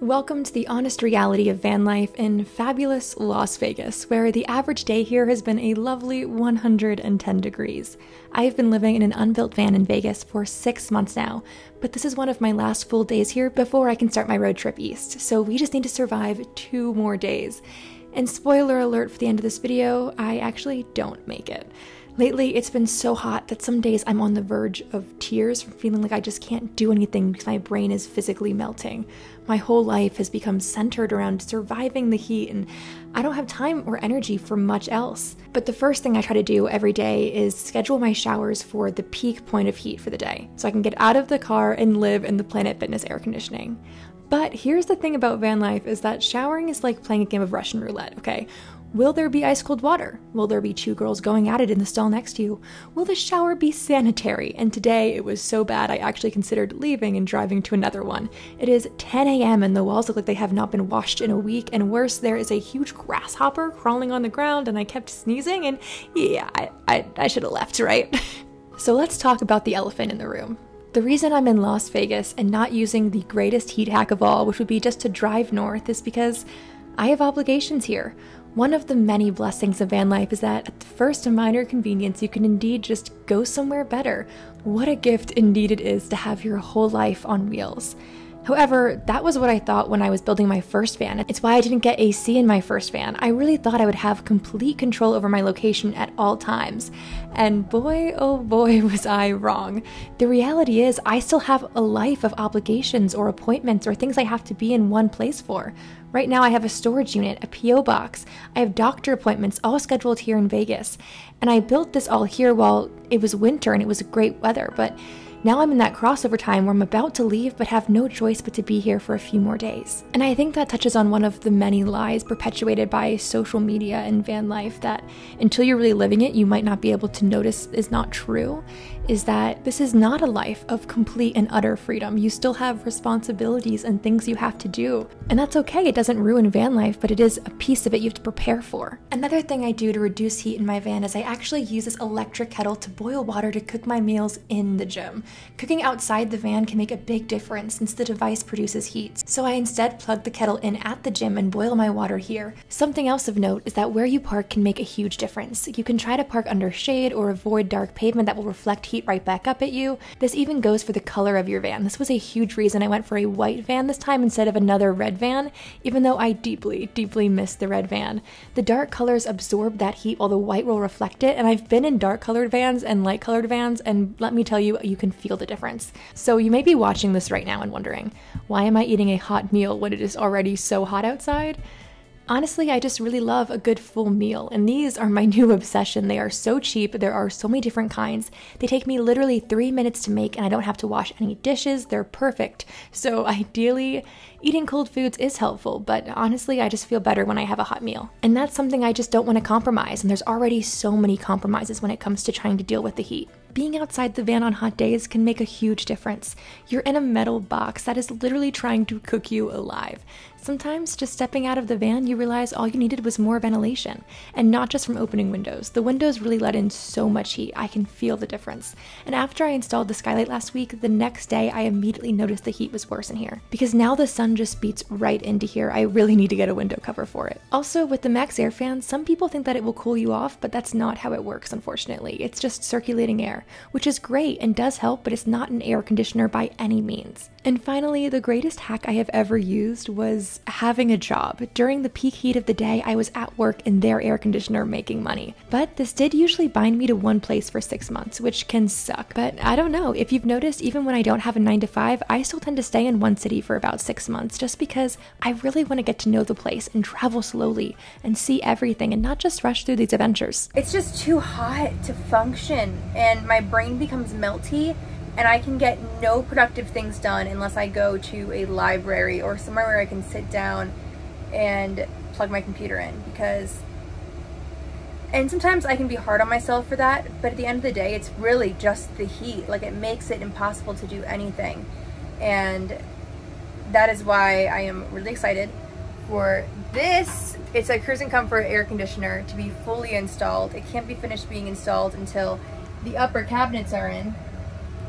Welcome to the honest reality of van life in fabulous Las Vegas, where the average day here has been a lovely 110 degrees. I've been living in an unbuilt van in Vegas for 6 months now, but this is one of my last full days here before I can start my road trip east, so we just need to survive 2 more days. And spoiler alert for the end of this video, I actually don't make it. Lately, it's been so hot that some days I'm on the verge of tears from feeling like I just can't do anything because my brain is physically melting. My whole life has become centered around surviving the heat, and I don't have time or energy for much else. But the first thing I try to do every day is schedule my showers for the peak point of heat for the day, so I can get out of the car and live in the Planet Fitness air conditioning. But here's the thing about van life is that showering is like playing a game of Russian roulette, okay? Will there be ice cold water? Will there be 2 girls going at it in the stall next to you? Will the shower be sanitary? And today it was so bad I actually considered leaving and driving to another one. It is 10 a.m. and the walls look like they have not been washed in a week, and worse, there is a huge grasshopper crawling on the ground and I kept sneezing, and yeah, I should have left, right? So let's talk about the elephant in the room. The reason I'm in Las Vegas and not using the greatest heat hack of all, which would be just to drive north, is because I have obligations here. One of the many blessings of van life is that at the first minor convenience, you can indeed just go somewhere better. What a gift indeed it is to have your whole life on wheels. However, that was what I thought when I was building my first van. It's why I didn't get AC in my first van. I really thought I would have complete control over my location at all times. And boy, oh boy, was I wrong. The reality is I still have a life of obligations or appointments or things I have to be in one place for. Right now I have a storage unit, a PO box, I have doctor appointments all scheduled here in Vegas. And I built this all here while it was winter and it was great weather, but now I'm in that crossover time where I'm about to leave but have no choice but to be here for a few more days. And I think that touches on one of the many lies perpetuated by social media and van life that until you're really living it, you might not be able to notice is not true, is that this is not a life of complete and utter freedom. You still have responsibilities and things you have to do. And that's okay, it doesn't ruin van life, but it is a piece of it you have to prepare for. Another thing I do to reduce heat in my van is I actually use this electric kettle to boil water to cook my meals in the gym. Cooking outside the van can make a big difference since the device produces heat, so I instead plug the kettle in at the gym and boil my water here. Something else of note is that where you park can make a huge difference. You can try to park under shade or avoid dark pavement that will reflect heat right back up at you. This even goes for the color of your van. This was a huge reason I went for a white van this time instead of another red van, even though I deeply, deeply miss the red van. The dark colors absorb that heat while the white will reflect it, and I've been in dark colored vans and light colored vans, and let me tell you, you can feel the difference. So you may be watching this right now and wondering, why am I eating a hot meal when it is already so hot outside? Honestly, I just really love a good full meal, and these are my new obsession. They are so cheap, there are so many different kinds. They take me literally 3 minutes to make, and I don't have to wash any dishes. They're perfect. So ideally, eating cold foods is helpful, but honestly, I just feel better when I have a hot meal. And that's something I just don't want to compromise, and there's already so many compromises when it comes to trying to deal with the heat. Being outside the van on hot days can make a huge difference. You're in a metal box that is literally trying to cook you alive. Sometimes just stepping out of the van, you realize all you needed was more ventilation, and not just from opening windows. The windows really let in so much heat, I can feel the difference. And after I installed the skylight last week, the next day I immediately noticed the heat was worse in here. Because now the sun just beats right into here, I really need to get a window cover for it. Also, with the Max Air fan, some people think that it will cool you off, but that's not how it works, unfortunately. It's just circulating air, which is great and does help, but it's not an air conditioner by any means. And finally, the greatest hack I have ever used was having a job. During the peak heat of the day, I was at work in their air conditioner making money. But this did usually bind me to one place for 6 months, which can suck. But I don't know, if you've noticed, even when I don't have a 9 to 5, I still tend to stay in one city for about 6 months, just because I really want to get to know the place and travel slowly and see everything and not just rush through these adventures. It's just too hot to function, and my brain becomes melty, and I can get no productive things done unless I go to a library or somewhere where I can sit down and plug my computer in, and sometimes I can be hard on myself for that, but at the end of the day, it's really just the heat. Like, it makes it impossible to do anything, and that is why I am really excited for this. It's a Cruise and Comfort air conditioner to be fully installed. It can't be finished being installed until the upper cabinets are in,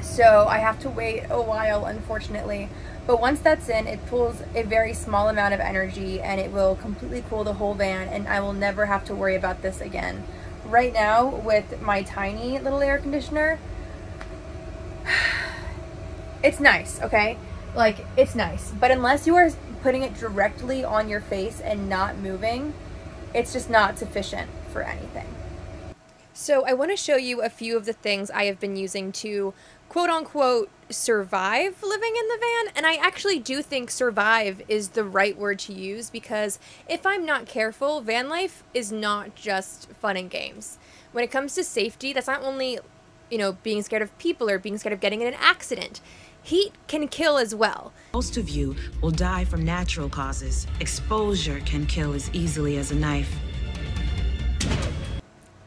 so I have to wait a while, unfortunately, But once that's in, it pulls a very small amount of energy and it will completely cool the whole van, and I will never have to worry about this again. Right now, with my tiny little air conditioner, it's nice, okay? Like, it's nice. But unless you are putting it directly on your face and not moving, it's just not sufficient for anything. So I want to show you a few of the things I have been using to quote-unquote survive living in the van. And I actually do think survive is the right word to use, because if I'm not careful, van life is not just fun and games. When it comes to safety, that's not only, you know, being scared of people or being scared of getting in an accident. Heat can kill as well. Most of you will die from natural causes. Exposure can kill as easily as a knife.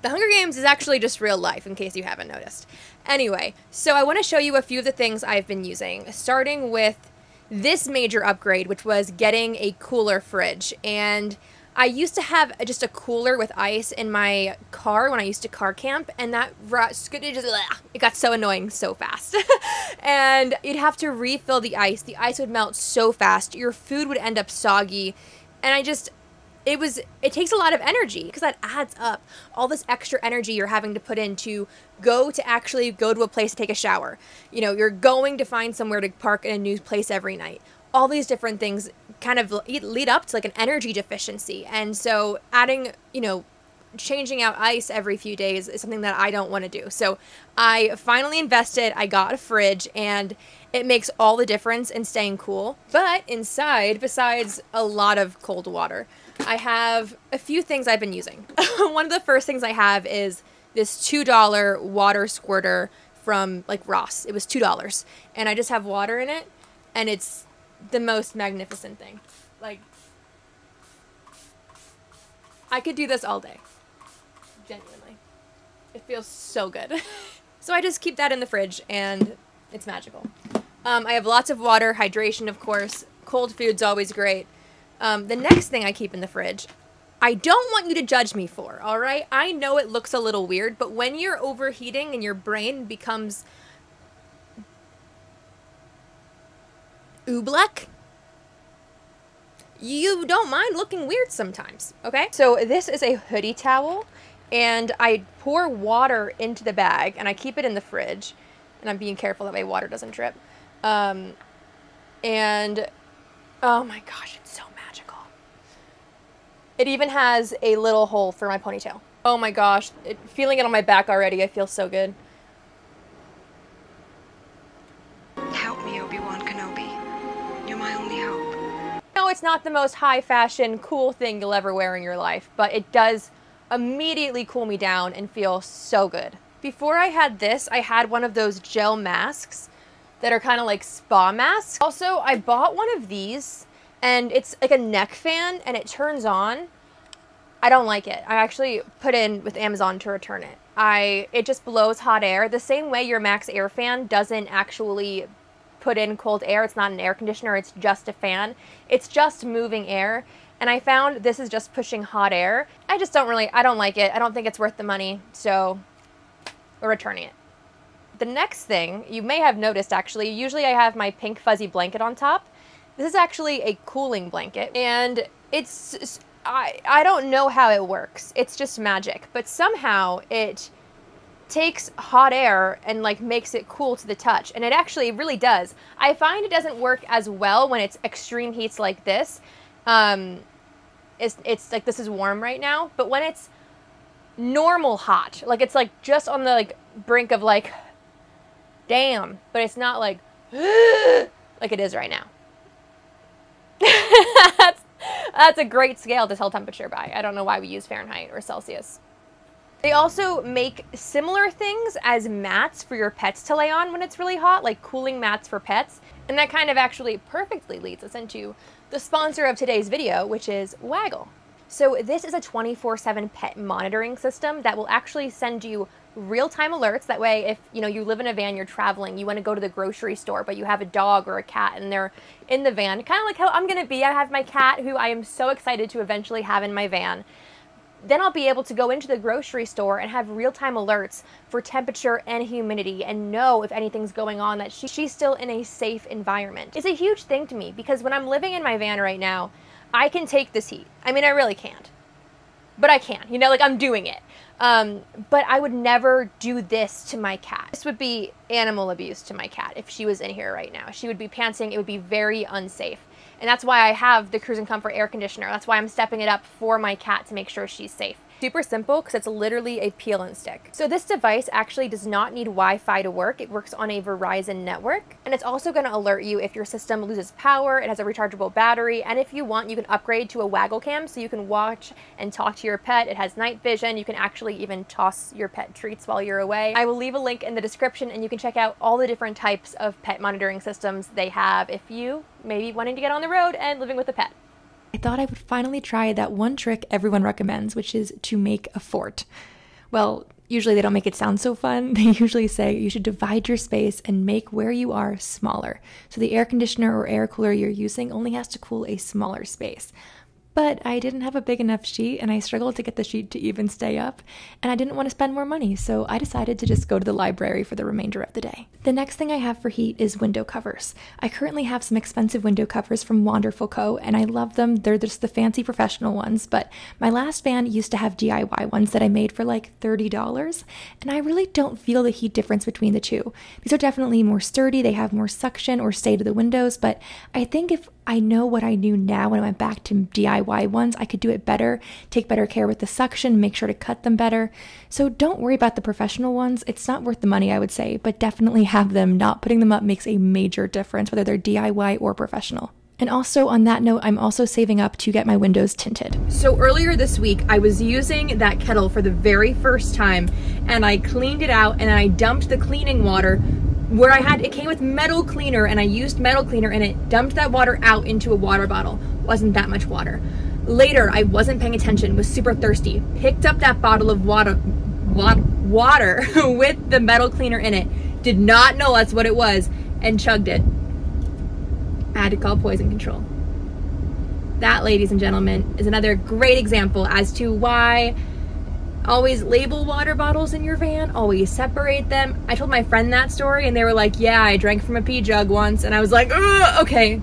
The Hunger Games is actually just real life, in case you haven't noticed. Anyway, so I want to show you a few of the things I've been using, starting with this major upgrade, which was getting a cooler fridge. And I used to have just a cooler with ice in my car when I used to car camp, and that it got so annoying so fast. And you'd have to refill the ice. The ice would melt so fast. Your food would end up soggy. And it takes a lot of energy, because that adds up. All this extra energy you're having to put in to actually go to a place to take a shower. You know, you're going to find somewhere to park in a new place every night. All these different things kind of lead up to like an energy deficiency. And so adding, you know, changing out ice every few days is something that I don't want to do. So I finally invested, I got a fridge, and it makes all the difference in staying cool. But inside, besides a lot of cold water, I have a few things I've been using. One of the first things I have is this $2 water squirter from like Ross. It was $2, and I just have water in it, and it's the most magnificent thing. Like, I could do this all day. Genuinely. It feels so good. So I just keep that in the fridge, and it's magical. I have lots of water, hydration, of course. Cold food's always great. The next thing I keep in the fridge, I don't want you to judge me for, all right? I know it looks a little weird, but when you're overheating and your brain becomes oobleck, you don't mind looking weird sometimes, okay? So this is a hoodie towel, and I pour water into the bag, and I keep it in the fridge, and I'm being careful that my water doesn't drip. And oh my gosh, it's so magical. It even has a little hole for my ponytail. Oh my gosh, feeling it on my back already, I feel so good. Help me, Obi-Wan Kenobi. You're my only hope. No, it's not the most high fashion, cool thing you'll ever wear in your life, but it does immediately cool me down and feel so good. Before I had this, I had one of those gel masks that are kind of like spa masks. Also, I bought one of these, and it's like a neck fan, and it turns on. I don't like it. I actually put in with Amazon to return it. It just blows hot air. The same way your Max Air fan doesn't actually put in cold air. It's not an air conditioner, it's just a fan. It's just moving air. And I found this is just pushing hot air. I don't like it. I don't think it's worth the money, so we're returning it. The next thing, you may have noticed actually, usually I have my pink fuzzy blanket on top. This is actually a cooling blanket, and it's, I don't know how it works. It's just magic, but somehow it takes hot air and like makes it cool to the touch, and it actually really does. I find it doesn't work as well when it's extreme heats like this. It's like this is warm right now, but when it's normal hot, like it's like just on the like brink of like, damn, but it's not like like it is right now. That's a great scale to tell temperature by. I don't know why we use Fahrenheit or Celsius. They also make similar things as mats for your pets to lay on when it's really hot, like cooling mats for pets. And that kind of actually perfectly leads us into the sponsor of today's video, which is Waggle. So this is a 24/7 pet monitoring system that will actually send you real-time alerts. That way, if you live in a van, you're traveling, you want to go to the grocery store, but you have a dog or a cat and they're in the van, kind of like how I'm going to be. I have my cat, who I am so excited to eventually have in my van. Then I'll be able to go into the grocery store and have real-time alerts for temperature and humidity and know if anything's going on, that she's still in a safe environment. It's a huge thing to me because when I'm living in my van right now, I can take this heat. I mean, I really can't, but I can, you know, like I'm doing it. But I would never do this to my cat. This would be animal abuse to my cat if she was in here right now. She would be panting. It would be very unsafe. And that's why I have the Cruise and Comfort air conditioner. That's why I'm stepping it up for my cat to make sure she's safe. Super simple because it's literally a peel and stick. So this device actually does not need Wi-Fi to work. It works on a Verizon network, and it's also going to alert you if your system loses power. It has a rechargeable battery, and if you want, you can upgrade to a Waggle Cam so you can watch and talk to your pet. It has night vision. You can actually even toss your pet treats while you're away. I will leave a link in the description, and you can check out all the different types of pet monitoring systems they have if you maybe wanting to get on the road and living with a pet. I thought I would finally try that one trick everyone recommends, which is to make a fort. Well, usually they don't make it sound so fun. They usually say you should divide your space and make where you are smaller. So the air conditioner or air cooler you're using only has to cool a smaller space. But I didn't have a big enough sheet, and I struggled to get the sheet to even stay up, and I didn't want to spend more money, so I decided to just go to the library for the remainder of the day. The next thing I have for heat is window covers. I currently have some expensive window covers from Wonderful Co., and I love them. They're just the fancy professional ones, but my last van used to have DIY ones that I made for like $30, and I really don't feel the heat difference between the two. These are definitely more sturdy, they have more suction or stay to the windows, but I think if I know what I knew now when I went back to DIY ones, I could do it better, take better care with the suction, make sure to cut them better. So don't worry about the professional ones. It's not worth the money, I would say, but definitely have them. Not putting them up makes a major difference, whether they're DIY or professional. And also on that note, I'm also saving up to get my windows tinted. So earlier this week, I was using that kettle for the very first time, and I cleaned it out and I dumped the cleaning water where it came with metal cleaner, and I used metal cleaner and it dumped that water out into a water bottle. Wasn't that much water. Later, I wasn't paying attention, was super thirsty, picked up that bottle of water with the metal cleaner in it, did not know that's what it was, and chugged it. I had to call poison control. That, ladies and gentlemen, is another great example as to why always label water bottles in your van, always separate them. I told my friend that story and they were like, yeah, I drank from a pee jug once, and I was like, okay,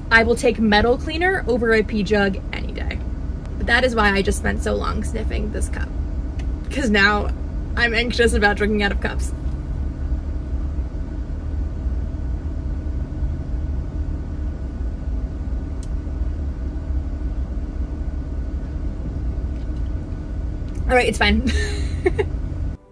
I will take metal cleaner over a pee jug any day. But that is why I just spent so long sniffing this cup, because now I'm anxious about drinking out of cups. All right, it's fine.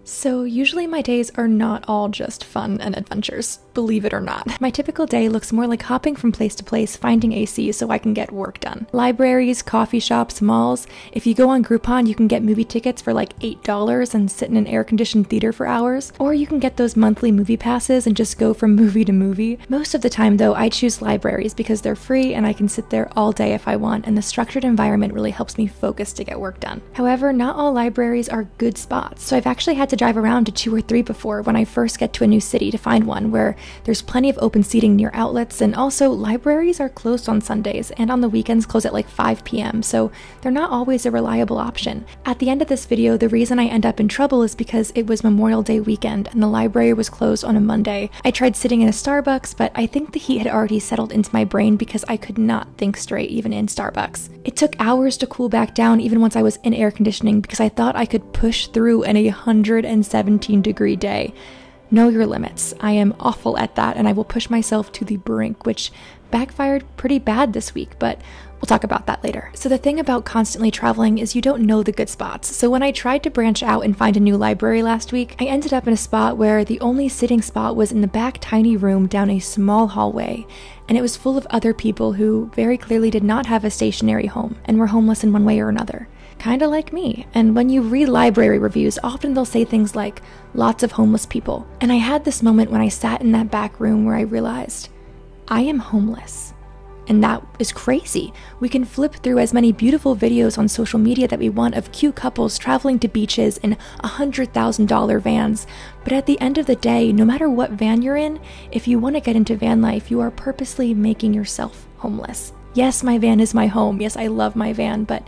So usually my days are not all just fun and adventures, believe it or not. My typical day looks more like hopping from place to place, finding AC so I can get work done. Libraries, coffee shops, malls. If you go on Groupon, you can get movie tickets for like $8 and sit in an air-conditioned theater for hours. Or you can get those monthly movie passes and just go from movie to movie. Most of the time though, I choose libraries because they're free and I can sit there all day if I want, and the structured environment really helps me focus to get work done. However, not all libraries are good spots, so I've actually had to drive around to 2 or 3 before when I first get to a new city to find one where there's plenty of open seating near outlets, and also libraries are closed on Sundays and on the weekends close at like 5 p.m, so they're not always a reliable option. At the end of this video, the reason I end up in trouble is because it was Memorial Day weekend and the library was closed on a Monday. I tried sitting in a Starbucks, but I think the heat had already settled into my brain because I could not think straight even in Starbucks. It took hours to cool back down even once I was in air conditioning because I thought I could push through an 117-degree day. Know your limits. I am awful at that, and I will push myself to the brink, which backfired pretty bad this week, but we'll talk about that later. So the thing about constantly traveling is you don't know the good spots. So when I tried to branch out and find a new library last week, I ended up in a spot where the only sitting spot was in the back tiny room down a small hallway, and it was full of other people who very clearly did not have a stationary home and were homeless in one way or another. Kinda like me. And when you read library reviews, often they'll say things like, lots of homeless people. And I had this moment when I sat in that back room where I realized, I am homeless. And that is crazy. We can flip through as many beautiful videos on social media that we want of cute couples traveling to beaches in $100,000 vans. But at the end of the day, no matter what van you're in, if you want to get into van life, you are purposely making yourself homeless. Yes, my van is my home. Yes, I love my van, but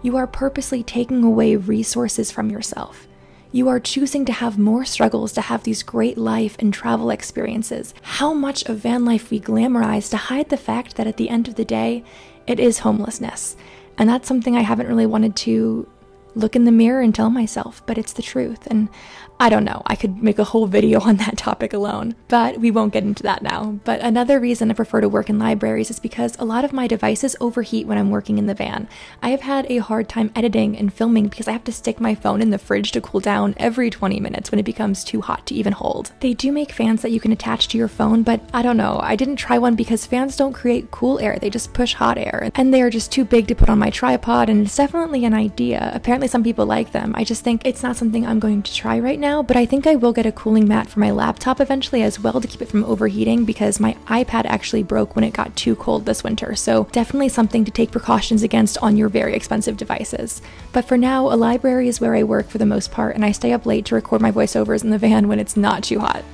You are purposely taking away resources from yourself. You are choosing to have more struggles to have these great life and travel experiences. How much of van life we glamorize to hide the fact that at the end of the day, it is homelessness. And that's something I haven't really wanted to look in the mirror and tell myself, but it's the truth. And I don't know, I could make a whole video on that topic alone, but we won't get into that now. But another reason I prefer to work in libraries is because a lot of my devices overheat when I'm working in the van. I have had a hard time editing and filming because I have to stick my phone in the fridge to cool down every 20 minutes when it becomes too hot to even hold. They do make fans that you can attach to your phone, but I don't know, I didn't try one because fans don't create cool air, they just push hot air, and they are just too big to put on my tripod, and it's definitely an idea. Apparently some people like them. I just think it's not something I'm going to try right now, but I think I will get a cooling mat for my laptop eventually as well to keep it from overheating because my iPad actually broke when it got too cold this winter, so definitely something to take precautions against on your very expensive devices. But for now, a library is where I work for the most part, and I stay up late to record my voiceovers in the van when it's not too hot.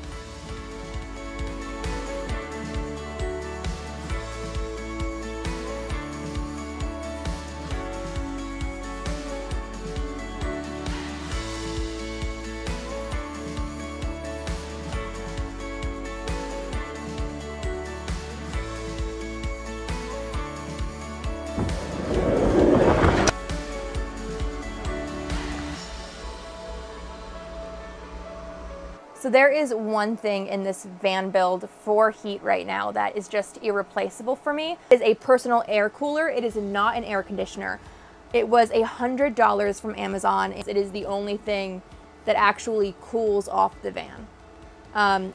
So there is one thing in this van build for heat right now that is just irreplaceable for me. It is a personal air cooler. It is not an air conditioner. It was $100 from Amazon. It is the only thing that actually cools off the van. I'm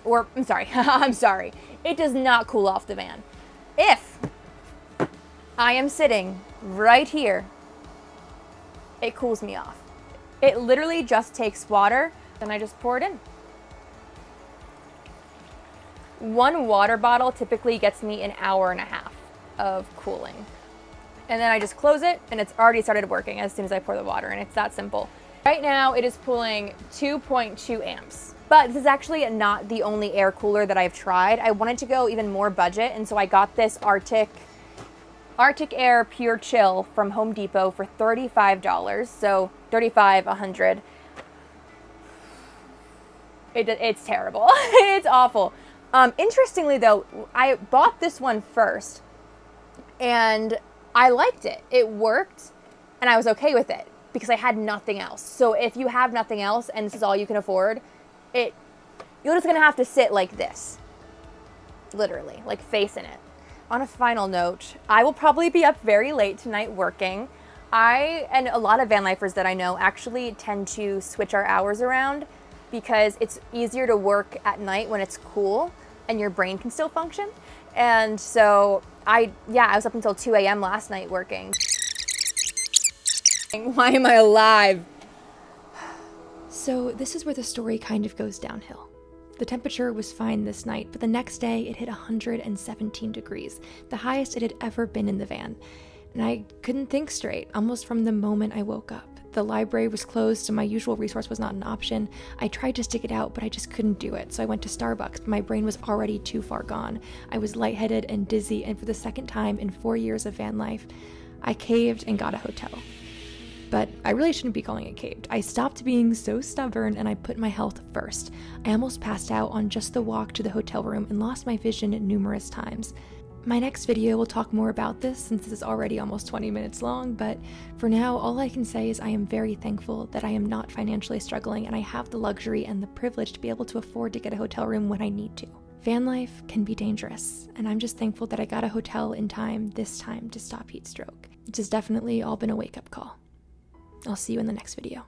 sorry. It does not cool off the van. If I am sitting right here, it cools me off. It literally just takes water, then I just pour it in. One water bottle typically gets me an hour and a half of cooling. And then I just close it and it's already started working as soon as I pour the water in. It's that simple. Right now it is pulling 2.2 amps. But this is actually not the only air cooler that I've tried. I wanted to go even more budget, and so I got this Arctic Air Pure Chill from Home Depot for $35. So $35, $100. It's terrible. It's awful. Interestingly though, I bought this one first and I liked it. It worked and I was okay with it because I had nothing else. So if you have nothing else and this is all you can afford, you're just gonna have to sit like this, literally, like face in it. On a final note, I will probably be up very late tonight working. I and a lot of van lifers that I know actually tend to switch our hours around because it's easier to work at night when it's cool and your brain can still function. And so I was up until 2 a.m. last night working. Why am I alive? So this is where the story kind of goes downhill. The temperature was fine this night, but the next day it hit 117 degrees, the highest it had ever been in the van. And I couldn't think straight, almost from the moment I woke up. The library was closed, so my usual resource was not an option. I tried to stick it out, but I just couldn't do it, so I went to Starbucks, but my brain was already too far gone. I was lightheaded and dizzy, and for the second time in 4 years of van life, I caved and got a hotel. But I really shouldn't be calling it caved. I stopped being so stubborn and I put my health first. I almost passed out on just the walk to the hotel room and lost my vision numerous times. My next video will talk more about this since this is already almost 20 minutes long, but for now, all I can say is I am very thankful that I am not financially struggling and I have the luxury and the privilege to be able to afford to get a hotel room when I need to. Van life can be dangerous, and I'm just thankful that I got a hotel in time this time to stop heat stroke. It has definitely all been a wake-up call. I'll see you in the next video.